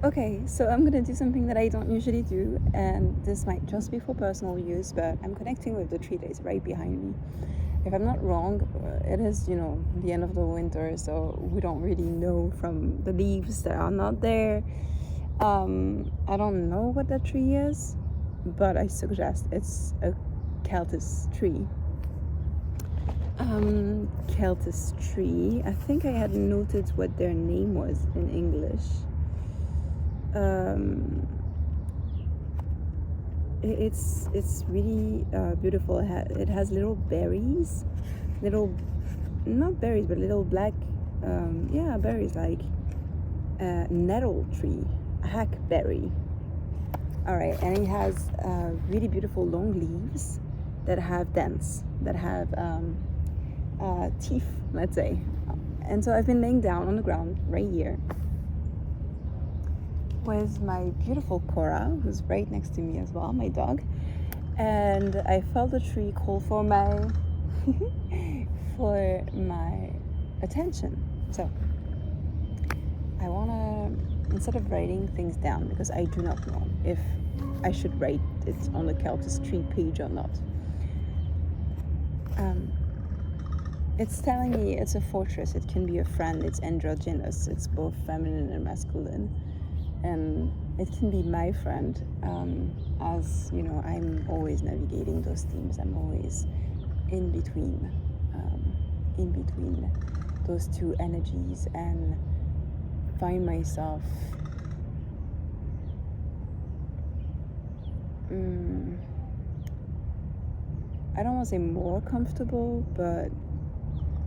Okay, so I'm gonna do something that I don't usually do, and this might just be for personal use, but I'm connecting with the tree that is right behind me. If I'm not wrong, it is, the end of the winter, so we don't really know from the leaves that are not there. I don't know what that tree is, but I suggest it's a Celtis tree. Celtis tree. I think I had noted what their name was in English. It's really beautiful. It has little berries, little, not berries, but little black, berries, like nettle tree, hackberry. All right, and it has really beautiful long leaves that have dents, that have teeth, let's say. And so I've been laying down on the ground right here with my beautiful Cora, who's right next to me as well, my dog. And I felt the tree call for my for my attention. So I wanna, instead of writing things down, because I do not know if I should write it on the Celtic tree page or not. It's telling me it's a fortress, it can be a friend, it's androgynous, it's both feminine and masculine. And it can be my friend, as I'm always navigating those themes. I'm always in between those two energies, and find myself I don't want to say more comfortable, but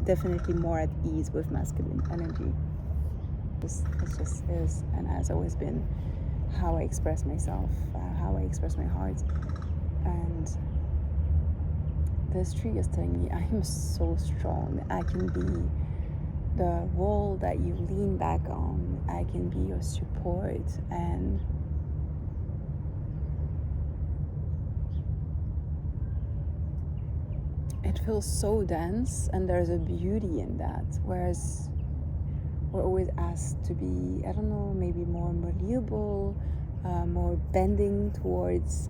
definitely more at ease with masculine energy. It just is, and has always been how I express myself, how I express my heart. And this tree is telling me I am so strong. I can be the wall that you lean back on. I can be your support. And it feels so dense, and there's a beauty in that. Whereas we're always asked to be, I don't know, maybe more malleable, more bending towards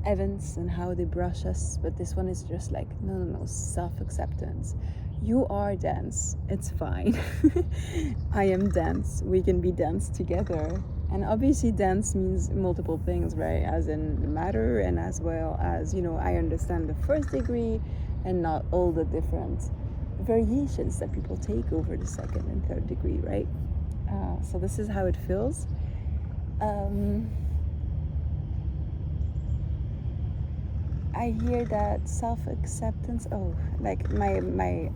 events and how they brush us. But this one is just like, no, self-acceptance. You are dense, it's fine. I am dense, we can be dense together. And obviously dense means multiple things, right? As in matter, and as well as, I understand the first degree and not all the different variations that people take over the second and third degree, right? So this is how it feels. I hear that self-acceptance, like my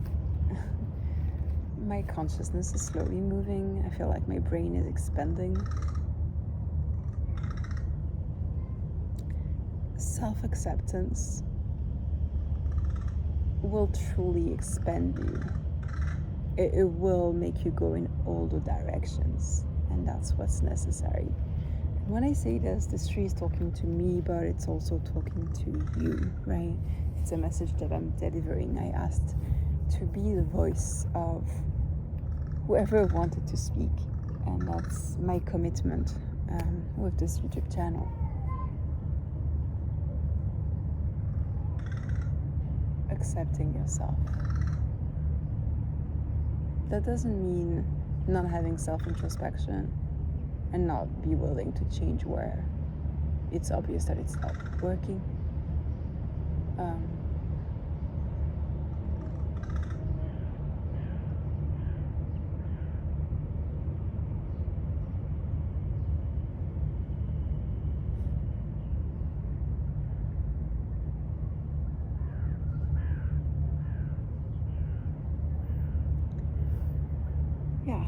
consciousness is slowly moving. I feel like my brain is expanding. Self-acceptance will truly expand you. It will make you go in all the directions, and that's what's necessary. And when I say this tree is talking to me, but it's also talking to you, right? It's a message that I'm delivering. I asked to be the voice of whoever wanted to speak, and that's my commitment with this YouTube channel. Accepting yourself. That doesn't mean not having self-introspection and not be willing to change where it's obvious that it's not working.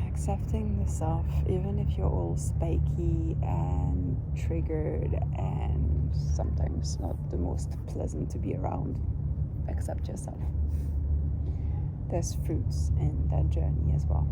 Accepting the self, even if you're all spiky and triggered and sometimes not the most pleasant to be around. Accept yourself. There's fruits in that journey as well.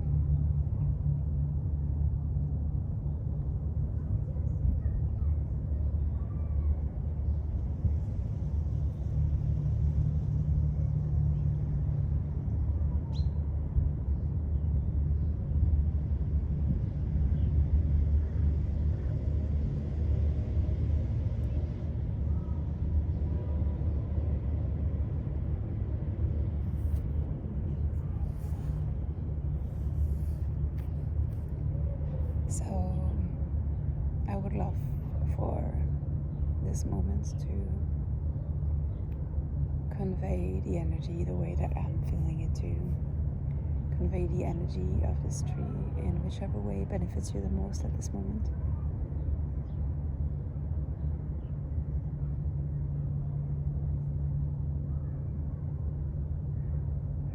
So I would love for this moment to convey the energy the way that I'm feeling it to. Convey the energy of this tree in whichever way benefits you the most at this moment.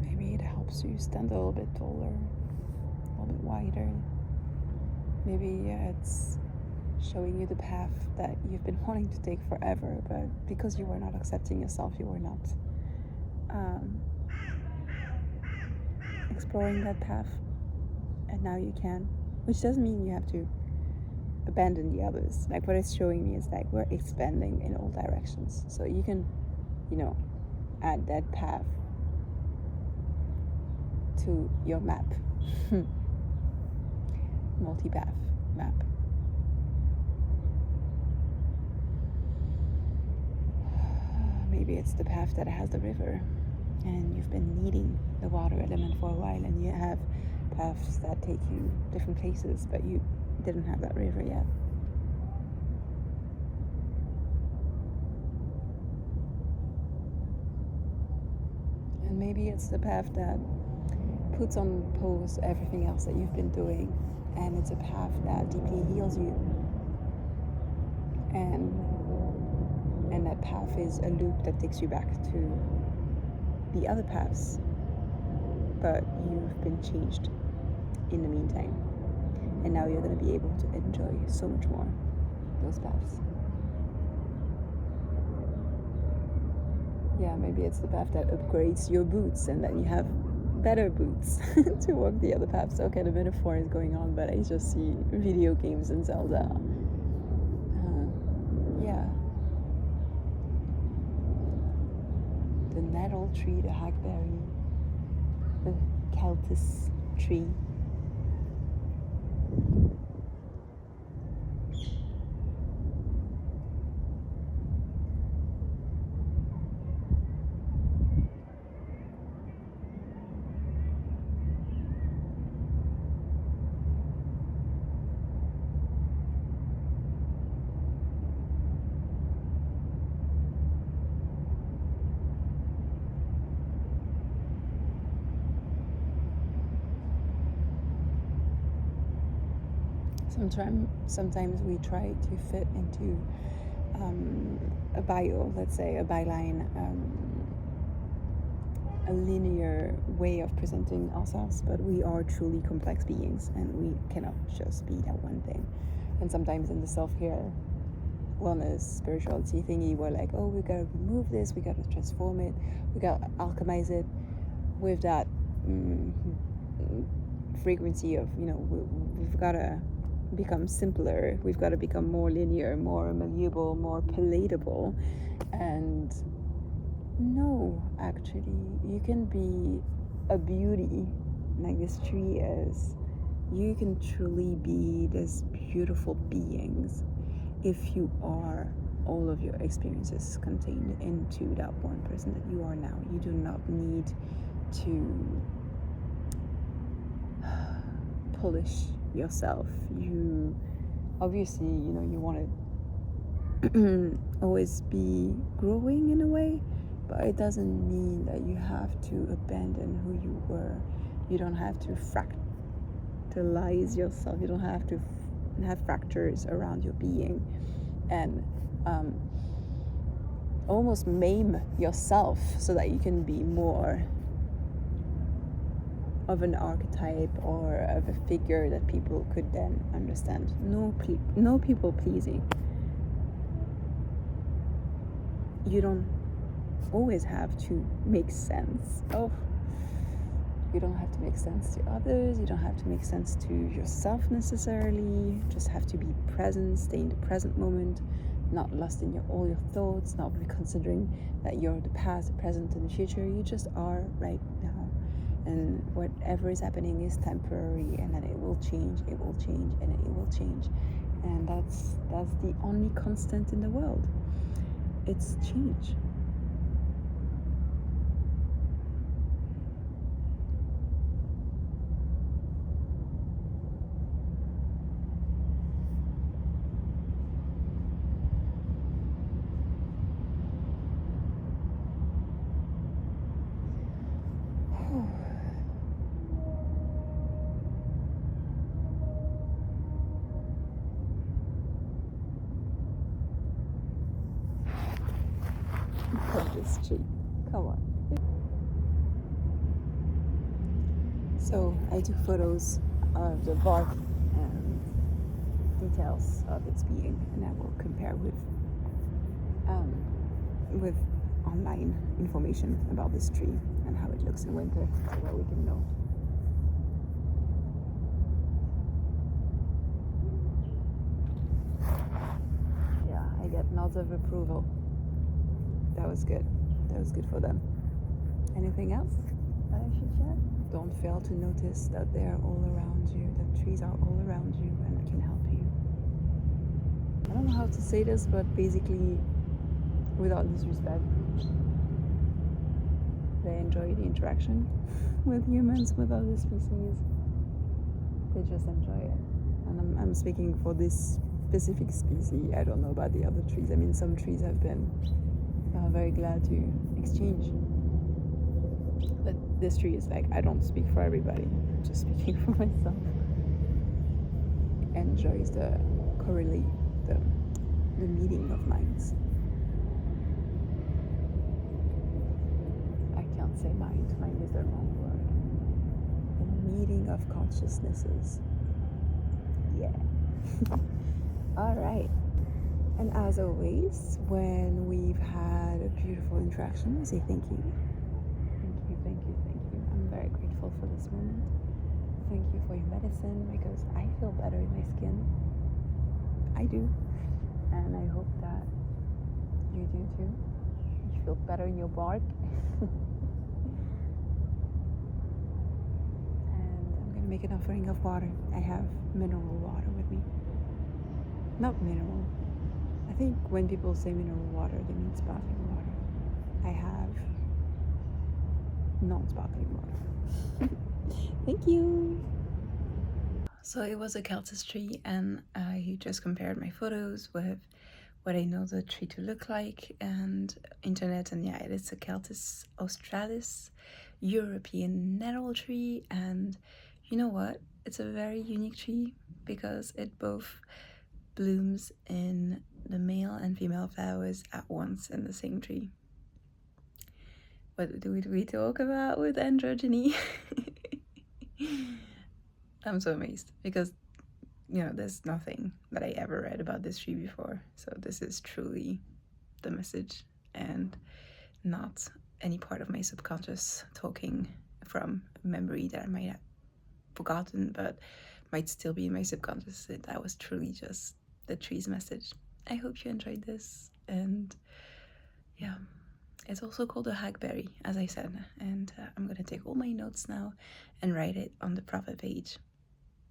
Maybe it helps you stand a little bit taller, a little bit wider. Maybe it's showing you the path that you've been wanting to take forever, but because you were not accepting yourself, you were not exploring that path, and now you can. Which doesn't mean you have to abandon the others. Like, what it's showing me is like we're expanding in all directions, so you can, add that path to your map. Multi-path map. Maybe it's the path that has the river, and you've been needing the water element for a while, and you have paths that take you different places, but you didn't have that river yet. And maybe it's the path that puts on pause everything else that you've been doing, and it's a path that deeply heals you. And that path is a loop that takes you back to the other paths, but you've been changed in the meantime, and now you're going to be able to enjoy so much more those paths. Yeah, maybe it's the path that upgrades your boots, and then you have better boots to walk the other paths. Okay, the metaphor is going on, but I just see video games and Zelda. Yeah. The nettle tree, the hackberry, the celtic tree. Sometimes we try to fit into a bio, let's say a byline, a linear way of presenting ourselves, but we are truly complex beings, and we cannot just be that one thing. And sometimes in the self-care, wellness, spirituality thingy, we're like, oh, we gotta remove this, we gotta transform it, we gotta alchemize it with that frequency of, we've gotta become simpler, we've got to become more linear, more malleable, more palatable. And no, actually, you can be a beauty like this tree is. You can truly be this beautiful beings if you are all of your experiences contained into that one person that you are now. You do not need to polish yourself. You obviously, you want to always be growing in a way, but it doesn't mean that you have to abandon who you were. You don't have to fractalize yourself. You don't have to have fractures around your being and almost maim yourself so that you can be more of an archetype or of a figure that people could then understand. No people pleasing. You don't always have to make sense of. You don't have to make sense to others. You don't have to make sense to yourself necessarily. You just have to be present, stay in the present moment, not lost in all your thoughts, not considering that you're the past, the present, and the future. You just are right now. And whatever is happening is temporary, and then it will change, and then it will change. And that's the only constant in the world. It's change. this tree. Come on. So I took photos of the bark and details of its being, and I will compare with online information about this tree and how it looks in winter, so that we can know. Yeah, I get nods of approval. That was good. That was good for them. Anything else that I should share? Don't fail to notice that they are all around you, that trees are all around you and can help you. I don't know how to say this, but basically, without disrespect, they enjoy the interaction with humans, with other species. They just enjoy it. And I'm speaking for this specific species. I don't know about the other trees. I mean, some trees have been very glad to exchange. But this tree is like, I don't speak for everybody. I'm just speaking for myself. Enjoys the correlate, the meeting of minds. I can't say mind. Mind is the wrong word. The meeting of consciousnesses. Yeah. All right. And as always, when we've had a beautiful interaction, I say thank you. Thank you, thank you, thank you. I'm very grateful for this moment. Thank you for your medicine, because I feel better in my skin. I do. And I hope that you do too. You feel better in your bark. And I'm going to make an offering of water. I have mineral water with me. Not mineral. I think when people say mineral water, they mean sparkling water. I have non-sparkling water. Thank you. So it was a Celtic tree, and I just compared my photos with what I know the tree to look like and internet, and yeah, it is a Celtis australis European nettle tree. And you know what? It's a very unique tree because it both blooms in the male and female flowers at once in the same tree. What do we talk about with androgyny? I'm so amazed because, you know, there's nothing that I ever read about this tree before. So this is truly the message and not any part of my subconscious talking from memory that I might have forgotten, but might still be in my subconscious. That was truly just the tree's message. I hope you enjoyed this, and yeah, it's also called a hackberry, as I said, and I'm gonna take all my notes now and write it on the profit page.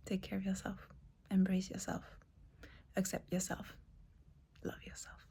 Take care of yourself, embrace yourself, accept yourself, love yourself.